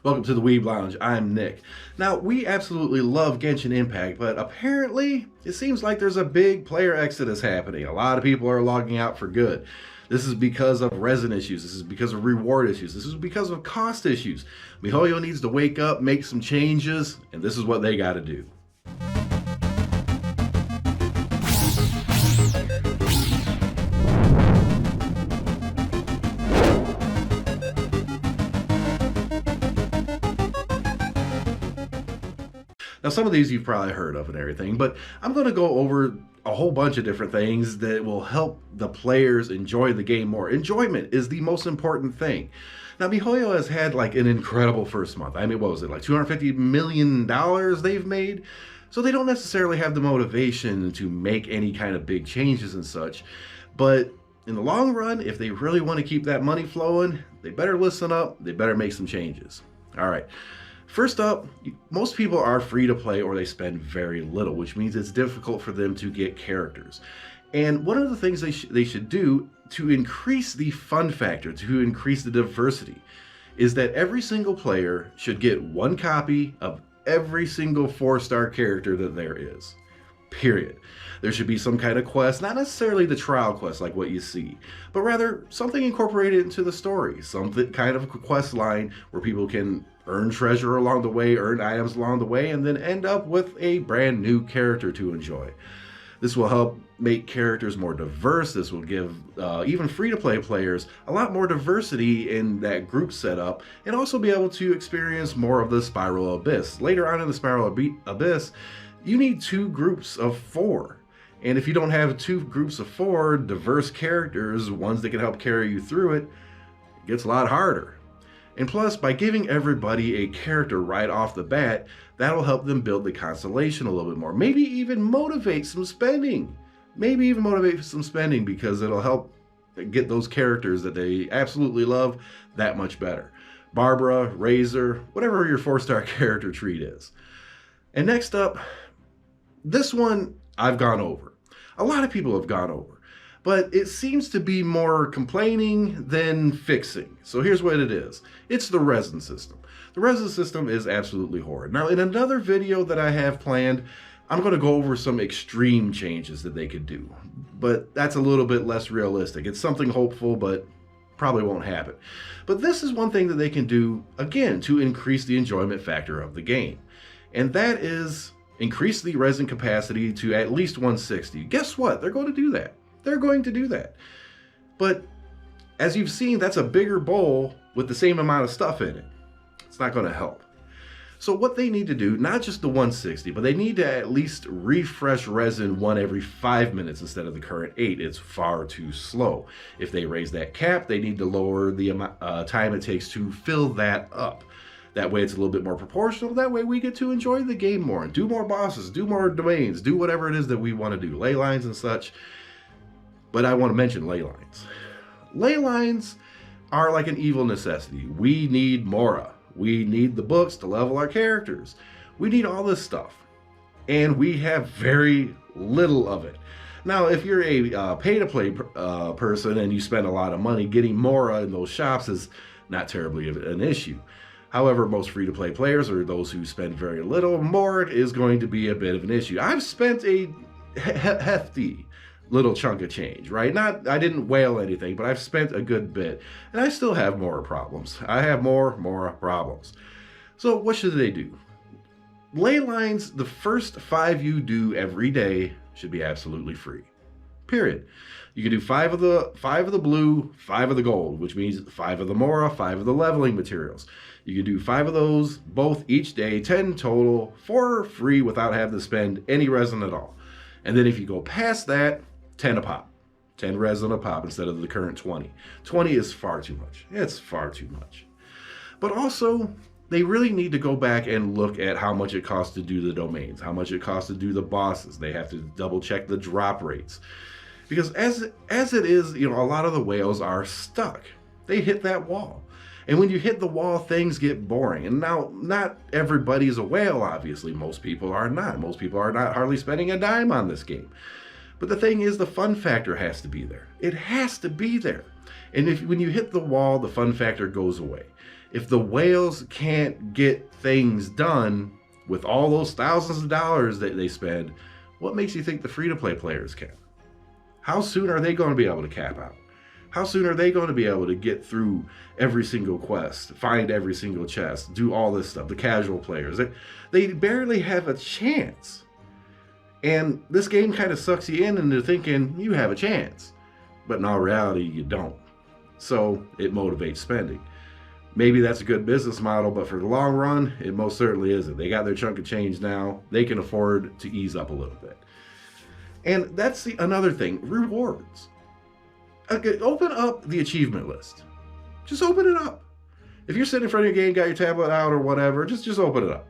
Welcome to the Weeb Lounge. I'm Nick. Now, we absolutely love Genshin Impact, but apparently it seems like there's a big player exodus happening. A lot of people are logging out for good. This is because of resin issues. This is because of reward issues. This is because of cost issues. Mihoyo needs to wake up, make some changes, and this is what they got to do. Now, some of these you've probably heard of and everything, but I'm going to go over a whole bunch of different things that will help the players enjoy the game more. Enjoyment is the most important thing. Now, Mihoyo has had like an incredible first month. I mean, what was it, like $250 million they've made? So they don't necessarily have the motivation to make any kind of big changes and such. But in the long run, if they really want to keep that money flowing, they better listen up. They better make some changes. All right. First up, most people are free to play or they spend very little, which means it's difficult for them to get characters. And one of the things they should do to increase the fun factor, to increase the diversity, is that every single player should get one copy of every single 4-star character that there is. Period. There should be some kind of quest, not necessarily the trial quest like what you see, but rather something incorporated into the story, something kind of a quest line where people can earn treasure along the way, earn items along the way, and then end up with a brand new character to enjoy. This will help make characters more diverse. This will give even free-to-play players a lot more diversity in that group setup, and also be able to experience more of the Spiral Abyss. Later on in the Spiral Abyss, you need 2 groups of 4. And if you don't have 2 groups of 4 diverse characters, ones that can help carry you through it, it gets a lot harder. And plus, by giving everybody a character right off the bat, that'll help them build the constellation a little bit more. Maybe even motivate some spending. Because it'll help get those characters that they absolutely love that much better. Barbara, Razor, whatever your 4-star character treat is. And next up, this one I've gone over. A lot of people have gone over. But it seems to be more complaining than fixing. So here's what it is. It's the resin system. The resin system is absolutely horrid. Now, in another video that I have planned, I'm going to go over some extreme changes that they could do. But that's a little bit less realistic. It's something hopeful, but probably won't happen. But this is one thing that they can do, again, to increase the enjoyment factor of the game. And that is increase the resin capacity to at least 160. Guess what? They're going to do that. They're going to do that. But as you've seen, that's a bigger bowl with the same amount of stuff in it. It's not going to help. So what they need to do, not just the 160, but they need to at least refresh resin 1 every 5 minutes instead of the current 8. It's far too slow. If they raise that cap, they need to lower the time it takes to fill that up. That way it's a little bit more proportional. That way we get to enjoy the game more and do more bosses, do more domains, do whatever it is that we want to do, ley lines and such. But I want to mention ley lines. Ley lines are like an evil necessity. We need Mora. We need the books to level our characters. We need all this stuff. And we have very little of it. Now, if you're a pay-to-play person and you spend a lot of money, getting Mora in those shops is not terribly an issue. However, most free-to-play players, or those who spend very little, Mora is going to be a bit of an issue. I've spent a hefty little chunk of change, right? I didn't whale anything, but I've spent a good bit, and I still have more problems. I have more problems. So what should they do? Ley lines, the first 5 you do every day should be absolutely free. Period. You can do 5 of the blue, 5 of the gold, which means 5 of the Mora, 5 of the leveling materials. You can do 5 of those both each day, 10 total, for free without having to spend any resin at all. And then if you go past that, 10 a pop. 10 resin a pop instead of the current 20. 20 is far too much. It's far too much. But also, they really need to go back and look at how much it costs to do the domains, how much it costs to do the bosses. They have to double check the drop rates. Because as it is, a lot of the whales are stuck. They hit that wall. And when you hit the wall, things get boring. And now, not everybody's a whale, obviously. Most people are not. Most people are not hardly spending a dime on this game. But the thing is, the fun factor has to be there. It has to be there. And when you hit the wall, the fun factor goes away. If the whales can't get things done with all those thousands of dollars that they spend, what makes you think the free-to-play players can? How soon are they going to be able to cap out? How soon are they going to be able to get through every single quest, find every single chest, do all this stuff? The casual players, they barely have a chance. And this game kind of sucks you into thinking you have a chance. But in all reality, you don't. So it motivates spending. Maybe that's a good business model, but for the long run, it most certainly isn't. They got their chunk of change now. They can afford to ease up a little bit. And that's another thing, rewards. Okay, open up the achievement list. Just open it up. If you're sitting in front of your game, got your tablet out or whatever, just open it up.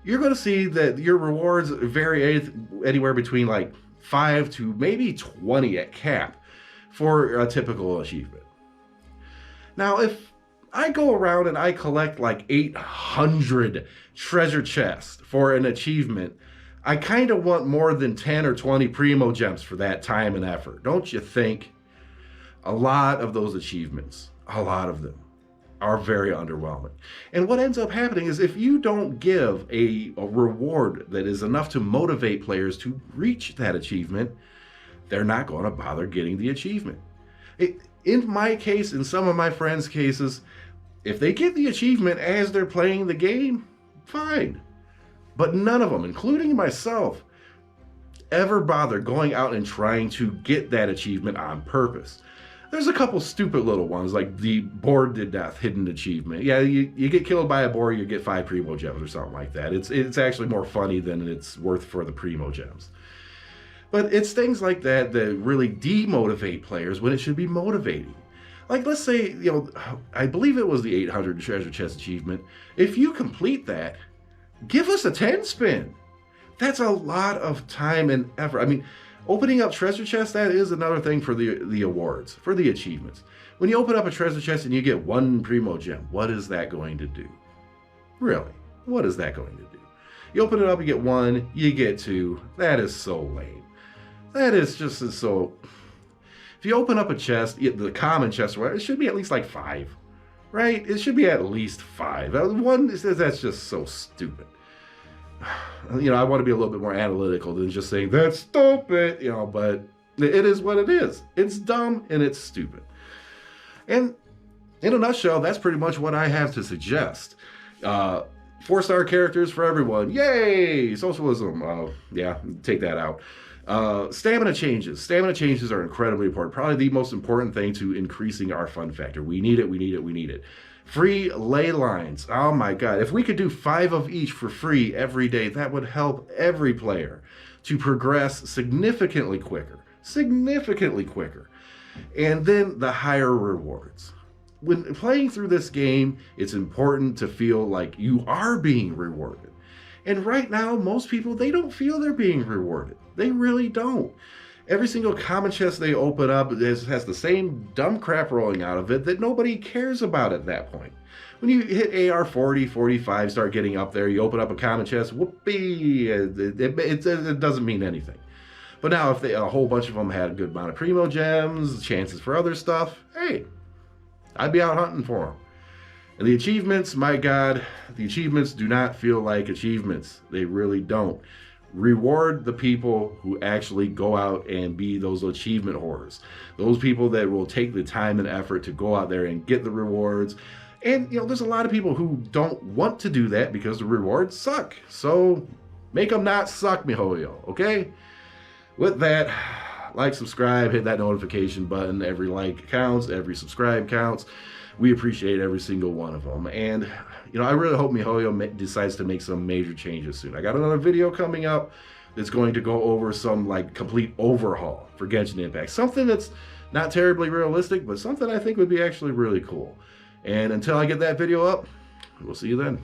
You're going to see that your rewards vary anywhere between like 5 to maybe 20 at cap for a typical achievement. Now, if I go around and I collect like 800 treasure chests for an achievement, I kind of want more than 10 or 20 primo gems for that time and effort. Don't you think? A lot of those achievements, a lot of them, are very underwhelming. And what ends up happening is if you don't give a reward that is enough to motivate players to reach that achievement, they're not going to bother getting the achievement. In my case, in some of my friends' cases, if they get the achievement as they're playing the game, fine. But none of them, including myself, ever bother going out and trying to get that achievement on purpose. There's a couple stupid little ones, like the boar to death hidden achievement. Yeah, you get killed by a boar, you get 5 primo gems or something like that. It's actually more funny than it's worth for the primo gems. But it's things like that that really demotivate players when it should be motivating. Like, let's say, I believe it was the 800 treasure chest achievement. If you complete that, give us a 10 spin. That's a lot of time and effort. I mean, opening up treasure chests, that is another thing for the awards, for the achievements. When you open up a treasure chest and you get 1 primo gem, what is that going to do? Really, what is that going to do? You open it up, you get 1, you get 2. That is so lame. That is just so... If you open up a chest, the common chest, it should be at least like 5, right? It should be at least 5. 1, that's just so stupid. I want to be a little bit more analytical than just saying that's stupid, but it is what it is. It's dumb and it's stupid. And in a nutshell, that's pretty much what I have to suggest. 4-star characters for everyone. Yay! Socialism. Yeah, take that out. Stamina changes. Stamina changes are incredibly important. Probably the most important thing to increasing our fun factor. We need it, we need it, we need it. Free ley lines. Oh my God. If we could do 5 of each for free every day, that would help every player to progress significantly quicker. Significantly quicker. And then the higher rewards. When playing through this game, it's important to feel like you are being rewarded. And right now, most people, they don't feel they're being rewarded. They really don't. Every single common chest they open up has the same dumb crap rolling out of it that nobody cares about at that point. When you hit AR 40, 45, start getting up there, you open up a common chest, whoopee, it doesn't mean anything. But now if a whole bunch of them had a good amount of primo gems, chances for other stuff, hey, I'd be out hunting for them. And the achievements, my God, the achievements do not feel like achievements. They really don't. Reward the people who actually go out and be those achievement whores. Those people that will take the time and effort to go out there and get the rewards. And, there's a lot of people who don't want to do that because the rewards suck. So make them not suck, Mihoyo, okay? With that, like, subscribe, hit that notification button. Every like counts, every subscribe counts. We appreciate every single one of them. And, I really hope Mihoyo decides to make some major changes soon. I got another video coming up that's going to go over some, complete overhaul for Genshin Impact. Something that's not terribly realistic, but something I think would be actually really cool. And until I get that video up, we'll see you then.